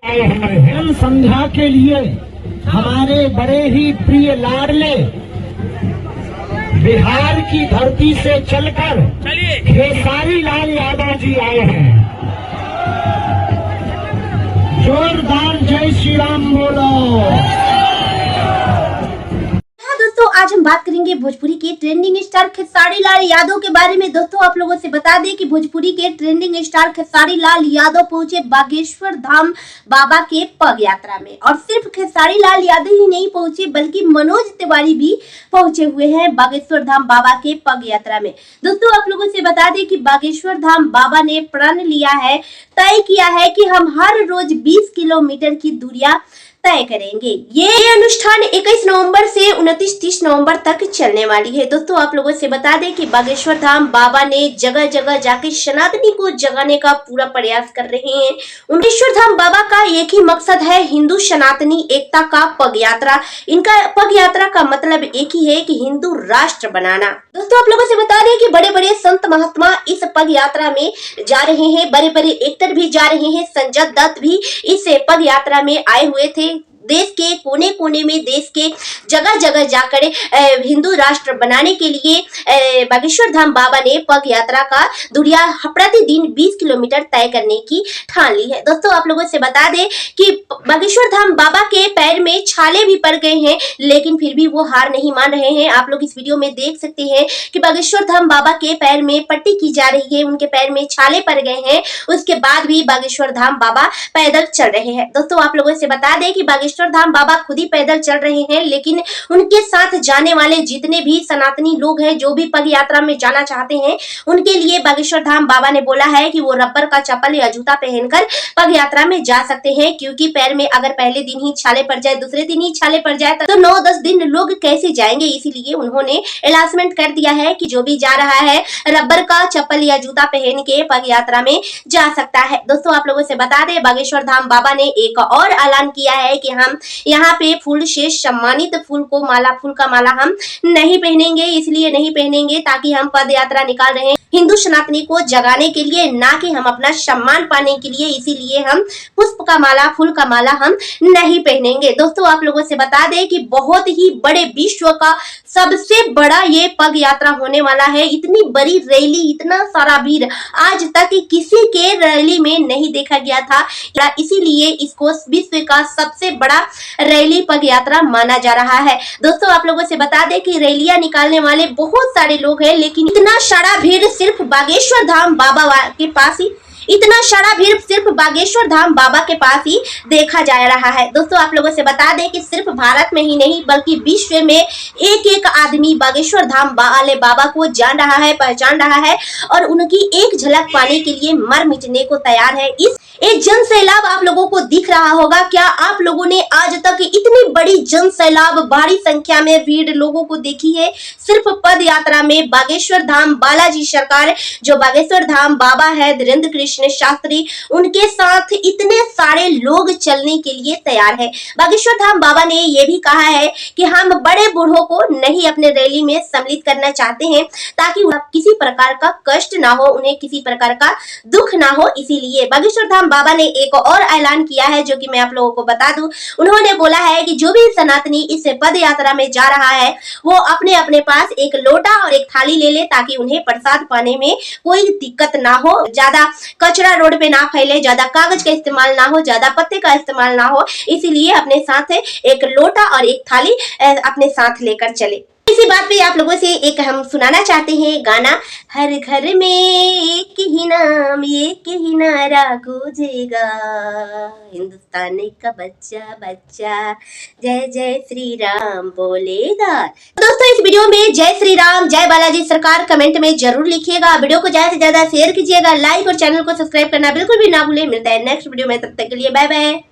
जन संध्या के लिए हमारे बड़े ही प्रिय लाडले बिहार की धरती से चलकर खेसारी लाल यादव जी आए हैं। जोरदार जय श्री राम बोलो। दोस्तों आज हम बात करेंगे भोजपुरी के ट्रेंडिंग स्टार खेसारी लाल यादव के बारे में। दोस्तों आप लोगों से बता दें कि भोजपुरी के ट्रेंडिंग स्टार खेसारी लाल यादव पहुंचे बागेश्वर धाम बाबा के पग यात्रा में। और सिर्फ खेसारी लाल यादव ही नहीं पहुंचे बल्कि मनोज तिवारी भी पहुंचे हुए हैं बागेश्वर धाम बाबा के पग यात्रा में। दोस्तों आप लोगों से बता दें कि बागेश्वर धाम बाबा ने प्रण लिया है, तय किया है कि हम हर रोज 20 किलोमीटर की दूरियां तय करेंगे। ये अनुष्ठान 21 नवंबर से 29-30 नवंबर तक चलने वाली है। दोस्तों आप लोगों से बता दें कि बागेश्वर धाम बाबा ने जगह जगह जाके सनातनी को जगाने का पूरा प्रयास कर रहे हैं। बागेश्वर धाम बाबा का एक ही मकसद है, हिंदू सनातनी एकता का पग यात्रा। इनका पग यात्रा का मतलब एक ही है कि हिंदू राष्ट्र बनाना। दोस्तों आप लोगों से बता दें कि बड़े बड़े संत महात्मा इस पग यात्रा में जा रहे हैं, बड़े बड़े एक्टर भी जा रहे हैं। संजय दत्त भी इस पग यात्रा में आए हुए थे। देश के कोने कोने में, देश के जगह जगह जाकर हिंदू राष्ट्र बनाने के लिए बागेश्वर धाम बाबा ने पग यात्रा का दूरिया प्रतिदिन 20 किलोमीटर तय करने की ठान ली है। दोस्तों आप लोगों से बता दें कि बागेश्वर धाम बाबा के पैर में छाले भी पड़ गए हैं, लेकिन फिर भी वो हार नहीं मान रहे हैं। आप लोग इस वीडियो में देख सकते हैं कि बागेश्वर धाम बाबा के पैर में पट्टी की जा रही है, उनके पैर में छाले पड़ गए हैं। उसके बाद भी बागेश्वर धाम बाबा पैदल चल रहे हैं। दोस्तों आप लोगों से बता दें कि बागेश्वर धाम बाबा खुद ही पैदल चल रहे हैं, लेकिन उनके साथ जाने वाले जितने भी सनातनी लोग हैं जो भी पग यात्रा में जाना चाहते हैं, उनके लिए बागेश्वर धाम बाबा ने बोला है कि वो रबर का चप्पल या जूता पहनकर पग यात्रा में जा सकते हैं, क्योंकि पैर में अगर पहले दिन ही छाले पड़ जाए, दूसरे दिन ही छाले पड़ जाए तो 9-10 दिन लोग कैसे जाएंगे। इसीलिए उन्होंने अनाउंसमेंट कर दिया है कि जो भी जा रहा है रबर का चप्पल या जूता पहन के पग यात्रा में जा सकता है। दोस्तों आप लोगों से बता दें बागेश्वर धाम बाबा ने एक और ऐलान किया है कि हम यहाँ पे फूल से सम्मानित फूल का माला हम नहीं पहनेंगे। इसलिए नहीं पहनेंगे ताकि हम पद यात्रा निकाल रहे हैं हिंदू सनातनी को जगाने के लिए, ना कि हम अपना सम्मान पाने के लिए। इसीलिए हम पुष्प का माला, फूल का माला हम नहीं पहनेंगे। दोस्तों आप लोगों से बता दें कि बहुत ही बड़े विश्व का सबसे बड़ा ये पग यात्रा होने वाला है। इतनी बड़ी रैली, इतना सारा भीड़ आज तक किसी के रैली में नहीं देखा गया था। इसीलिए इसको विश्व का सबसे बड़ा रैली पग यात्रा माना जा रहा है। दोस्तों आप लोगों से बता दें कि रैलियां निकालने वाले बहुत सारे लोग हैं, लेकिन इतना सारा भीड़ सिर्फ बागेश्वर धाम बाबा के पास ही बाबा के पास ही देखा जा रहा है। दोस्तों आप लोगों से बता दें कि सिर्फ भारत में ही नहीं बल्कि विश्व में एक एक आदमी बागेश्वर धाम वाले बाबा को जान रहा है, पहचान रहा है और उनकी एक झलक पाने के लिए मर मिटने को तैयार है। इस एक जन सैलाब आप लोगों को दिख रहा होगा। क्या आप लोगों ने आज तक इतनी बड़ी जन सैलाब, भारी संख्या में भीड़ लोगों को देखी है सिर्फ पद यात्रा में? बागेश्वर धाम बालाजी सरकार, जो बागेश्वर धाम बाबा है धीरेन्द्र कृष्ण शास्त्री, उनके साथ इतने सारे लोग चलने के लिए तैयार है। बागेश्वर धाम बाबा ने यह भी कहा है कि हम बड़े बूढ़ों को नहीं अपने रैली में सम्मिलित करना चाहते हैं, ताकि किसी प्रकार का कष्ट ना हो, उन्हें किसी प्रकार का दुख ना हो। इसीलिए बागेश्वर धाम बाबा ने एक और ऐलान किया है, जो कि मैं आप लोगों को बता दूं। उन्होंने बोला है कि जो भी सनातनी इस पद यात्रा में जा रहा है वो अपने अपने पास एक लोटा और एक थाली ले ले, ताकि उन्हें प्रसाद पाने में कोई दिक्कत ना हो, ज्यादा कचरा रोड पे ना फैले, ज्यादा कागज का इस्तेमाल ना हो, ज्यादा पत्ते का इस्तेमाल ना हो। इसीलिए अपने साथ एक लोटा और एक थाली अपने साथ लेकर चले। इसी बात पे आप लोगों से एक हम सुनाना चाहते हैं गाना। हर घर में एक ही नाम, एक ही नारा गूंजेगा, हिंदुस्तान का बच्चा बच्चा जय जय श्री राम बोलेगा। दोस्तों इस वीडियो में जय श्री राम, जय बालाजी सरकार कमेंट में जरूर लिखिएगा। वीडियो को ज्यादा से ज्यादा शेयर कीजिएगा, लाइक और चैनल को सब्सक्राइब करना बिल्कुल भी ना भूले। मिलता है नेक्स्ट वीडियो में, तब तक के लिए बाय बाय।